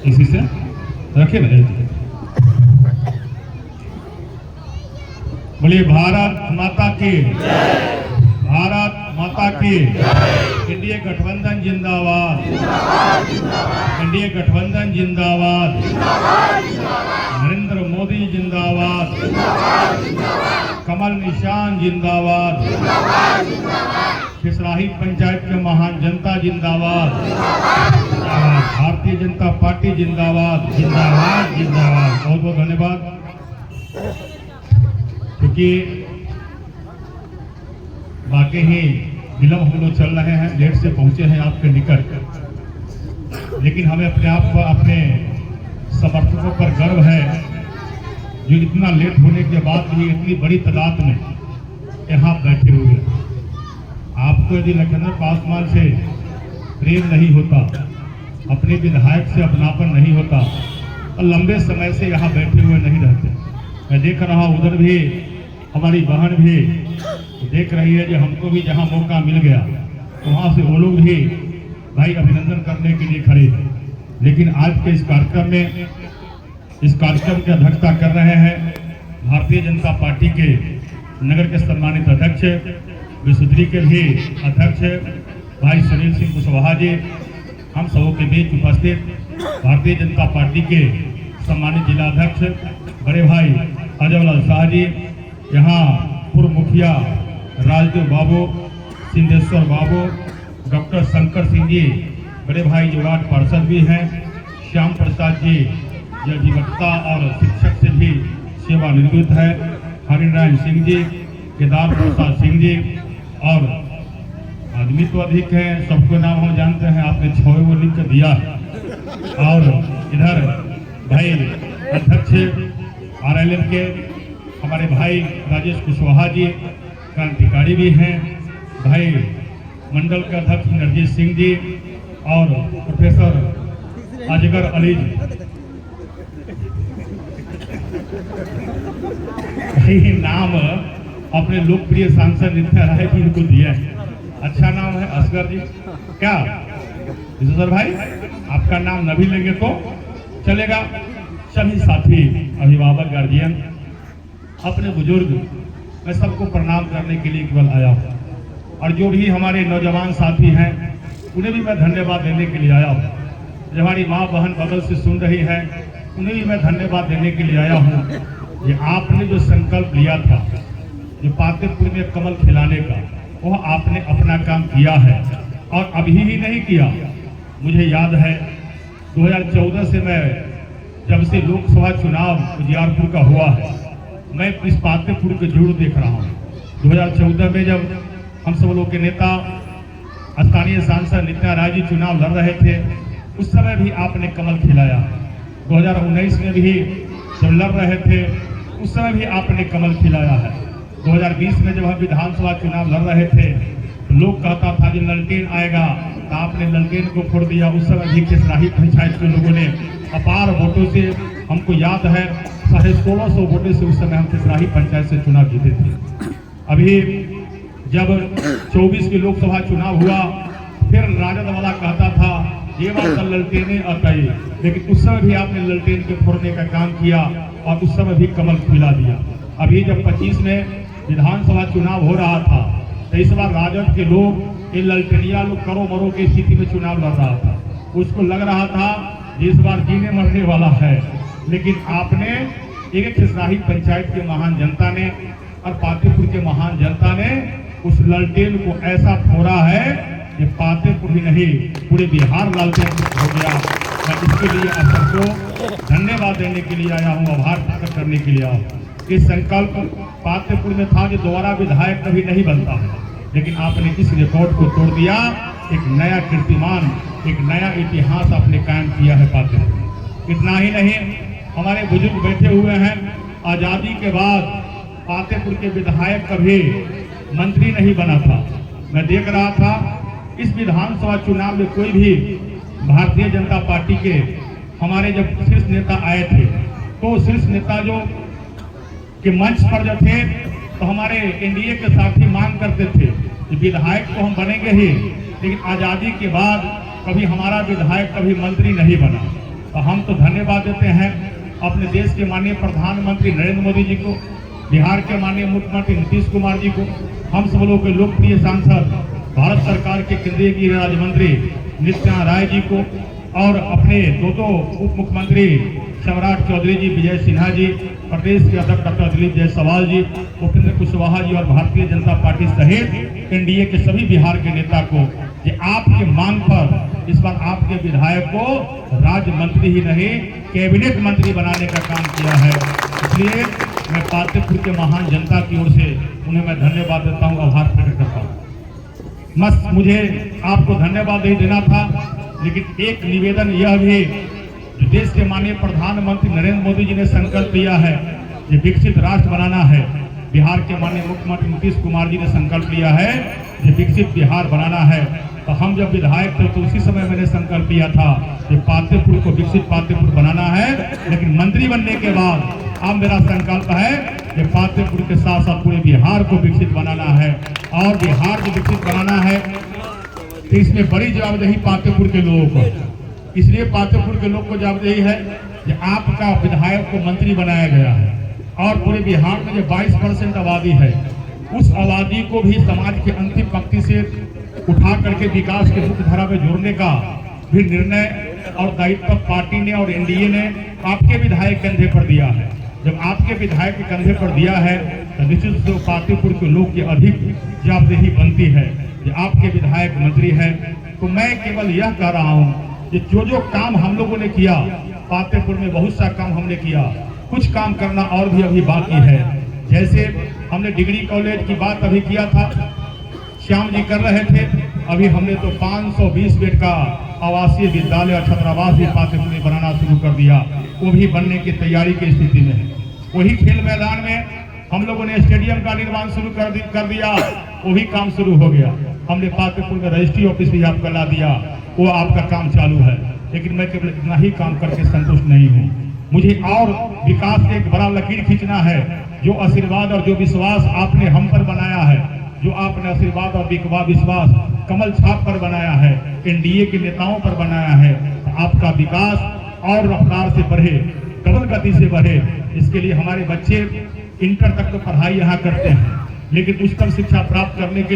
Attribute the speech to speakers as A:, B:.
A: इसी से रखे ना। बोलिए भारत माता की, भारत माता की। एनडीए गठबंधन जिंदाबाद, एनडीए गठबंधन जिंदाबाद, नरेंद्र मोदी जिंदाबाद, कमल निशान जिंदाबाद, खिसराही पंचायत के महान जनता जिंदाबाद, भारतीय जनता पार्टी जिंदाबाद, जिंदाबाद जिंदाबाद। बहुत बहुत धन्यवाद। क्योंकि बाकी ही विलम्ब हम लोग चल रहे हैं, लेट से पहुंचे हैं आपके निकट, लेकिन हमें अपने आप पर, अपने समर्थकों पर गर्व है जो इतना लेट होने के बाद भी इतनी बड़ी तादाद में यहाँ बैठे हुए। आपको यदि लखनऊ पासवान से प्रेम नहीं होता, अपने विधायक से अपनापन नहीं होता, तो लंबे समय से यहाँ बैठे हुए नहीं रहते। मैं देख रहा हूँ उधर भी हमारी बहन भी देख रही है, जो हमको भी जहाँ मौका मिल गया तो वहाँ से वो लोग भी भाई अभिनंदन करने के लिए खड़े थे। लेकिन आज के इस कार्यक्रम में, इस कार्यक्रम की अध्यक्षता कर रहे हैं भारतीय जनता पार्टी के नगर के सम्मानित अध्यक्ष, विशुद्री के भी अध्यक्ष भाई सुनील सिंह कुशवाहा जी, हम सबों के बीच उपस्थित भारतीय जनता पार्टी के सम्मानित जिला अध्यक्ष बड़े भाई अजयलाल शाह जी, यहाँ पूर्व मुखिया राजदेव बाबू, सिंधेश्वर बाबू, डॉक्टर शंकर सिंह जी, बड़े भाई जो वार्ड पार्षद भी हैं, श्याम प्रसाद जी जो अधिवक्ता और शिक्षक से भी सेवानिवृत्त है, हरिनारायण सिंह जी, केदार प्रसाद सिंह जी, और आदमी तो अधिक है, सबको नाम हम जानते हैं, आपने 6 वो लिख कर दिया है। और इधर भाई अध्यक्ष RLM के हमारे भाई राजेश कुशवाहा जी क्रांतिकारी भी हैं, भाई मंडल के अध्यक्ष नरजीत सिंह जी और प्रोफेसर अजगर अली जी। नाम अपने लोकप्रिय सांसद नित्या राय जी को दिया है, अच्छा नाम है असगर जी। क्या सर भाई आपका नाम न भी लेंगे तो चलेगा। सभी साथी, अभिभावक, गार्जियन, अपने बुजुर्ग, मैं सबको प्रणाम करने के लिए केवल आया हूँ। और जो भी हमारे नौजवान साथी हैं उन्हें भी मैं धन्यवाद देने के लिए आया हूँ। जो हमारी माँ बहन बगल से सुन रही है उन्हें भी मैं धन्यवाद देने के लिए आया हूँ। ये आपने जो संकल्प लिया था, जो पातेपुर में कमल खिलाने का, वह आपने अपना काम किया है। और अभी ही नहीं किया, मुझे याद है 2014 से मैं जब से लोकसभा चुनाव उजियारपुर का हुआ है, मैं इस पातेपुर के जरूर देख रहा हूँ। 2014 में जब हम सब लोग के नेता स्थानीय सांसद नित्या राय जी चुनाव लड़ रहे थे, उस समय भी आपने कमल खिलाया। 2019 में भी जब लड़ रहे थे, उस समय भी आपने कमल खिलाया है। 2020 में जब हम विधानसभा चुनाव लड़ रहे थे, लोग कहता था कि ललटेन आएगा, तो आपने ललटेन को फोड़ दिया। उस समय भी खिसराही पंचायत के लोगों ने अपार वोटों से, हमको याद है 1650 वोटों से उस समय हम खिसराही पंचायत से चुनाव जीते थे। अभी जब 24 की लोकसभा चुनाव हुआ, फिर राजद वाला कहता था ये बात तो ललटेने अतई, लेकिन उस समय भी आपने ललटेन के फोड़ने का काम किया और उस समय भी कमल खिला दिया। अभी जब 25 में विधानसभा चुनाव हो रहा था, तो इस बार राजद के लोग, ये ललटेनिया लोग करो मरो की स्थिति में चुनाव लड़ रहा था। उसको लग रहा था इस बार जीने मरने वाला है, लेकिन आपने एक खिसराही पंचायत के महान जनता ने और पातेपुर के महान जनता ने उस ललटेन को ऐसा फोड़ा है कि पातेपुर ही नहीं पूरे बिहार लालटेन हो गया। मैं इसके लिए आप सबको धन्यवाद देने के लिए आया हूँ, आभार प्रकट करने के लिए आया हूँ। इस संकल्प पातेपुर में था कि दोबारा विधायक कभी नहीं बनता है, लेकिन आपने इस रिकॉर्ड को तोड़ दिया। एक नया कीर्तिमान, एक नया इतिहास आपने कायम किया है पातेपुर। इतना ही नहीं, हमारे बुजुर्ग बैठे हुए हैं, आज़ादी के बाद पातेपुर के विधायक कभी मंत्री नहीं बना था। मैं देख रहा था इस विधानसभा चुनाव में कोई भी भारतीय जनता पार्टी के हमारे जब शीर्ष नेता आए थे, तो शीर्ष नेता जो के मंच पर जब थे, तो हमारे एनडीए के साथी मांग करते थे कि विधायक तो हम बनेंगे ही, लेकिन आज़ादी के बाद कभी हमारा विधायक कभी मंत्री नहीं बना। तो हम तो धन्यवाद देते हैं अपने देश के माननीय प्रधानमंत्री नरेंद्र मोदी जी को, बिहार के माननीय मुख्यमंत्री नीतीश कुमार जी को, हम सब लोगों के लोकप्रिय सांसद भारत सरकार के केंद्रीय गृह राज्य मंत्री नित्यानंद राय जी को, और अपने दो उप मुख्यमंत्री सम्राट चौधरी जी, विजय सिन्हा जी, प्रदेश के अध्यक्ष डॉक्टर दिलीप जायसवाल जी, उपेंद्र कुशवाहा जी और भारतीय जनता पार्टी सहित एनडीए के सभी बिहार के नेता को, कि आपके मांग पर इस बार आपके विधायक को राज्य मंत्री ही नहीं कैबिनेट मंत्री बनाने का काम किया है। इसलिए मैं पातेपुर के महान जनता की ओर से उन्हें मैं धन्यवाद देता हूँ, आभार प्रकट करता हूँ। बस मुझे आपको धन्यवाद नहीं देना था, लेकिन एक निवेदन यह भी, जो देश के माननीय प्रधानमंत्री नरेंद्र मोदी जी ने संकल्प लिया है कि विकसित राष्ट्र बनाना है, बिहार के माननीय मुख्यमंत्री नीतीश कुमार जी ने संकल्प लिया है कि विकसित बिहार बनाना है। तो हम जब विधायक थे तो उसी समय मैंने संकल्प लिया था कि पातेपुर को विकसित पातेपुर बनाना है, लेकिन मंत्री बनने के बाद अब मेरा संकल्प है कि पातेपुर के साथ साथ पूरे बिहार को विकसित बनाना है। और बिहार को विकसित बनाना है तो इसमें बड़ी जवाबदेही पातेपुर के लोगों को, इसलिए पातेपुर के लोग को जवाबदेही है कि आपका विधायक को मंत्री बनाया गया है, और पूरे बिहार में जो 22% आबादी है, उस आबादी को भी समाज के अंतिम पंक्ति से उठा करके विकास के मुख्य धारा में जोड़ने का भी निर्णय और दायित्व पार्टी ने और एनडीए ने आपके विधायक कंधे पर दिया है। जब आपके विधायक के कंधे पर दिया है तो निश्चित रूप से पातेपुर के लोग की अधिक जवाबदेही बनती है कि आपके विधायक मंत्री है। तो मैं केवल यह कह रहा हूँ कि जो काम हम लोगों ने किया, पातेपुर में बहुत सा काम हमने किया, कुछ काम करना और भी अभी बाकी है। जैसे हमने डिग्री कॉलेज की बात अभी किया था, श्याम जी कर रहे थे, अभी हमने तो 520 बेड का आवासीय विद्यालय और छात्रावास भी पातेपुर में बनाना शुरू कर दिया, वो भी बनने की तैयारी की स्थिति में है। वही खेल मैदान में हम लोगों ने स्टेडियम का निर्माण शुरू कर दिया, वो भी काम शुरू हो गया। हमने पातेपुर में रजिस्ट्री ऑफिस भी आपका ला दिया, वो आपका काम चालू है। लेकिन मैं केवल इतना ही काम करके संतुष्ट नहीं हूँ, मुझे और विकास के एक बड़ा लकीर खींचना है। जो आशीर्वाद और जो विश्वास आपने हम पर बनाया है, जो आपने आशीर्वाद और विश्वास कमल छाप पर बनाया है, एनडीए के नेताओं पर बनाया है, आपका विकास और रफ्तार से बढ़े, डबल गति से बढ़े। इसके लिए हमारे बच्चे इंटर तक तो पढ़ाई यहाँ करते हैं, लेकिन उच्चतम शिक्षा प्राप्त करने के लिए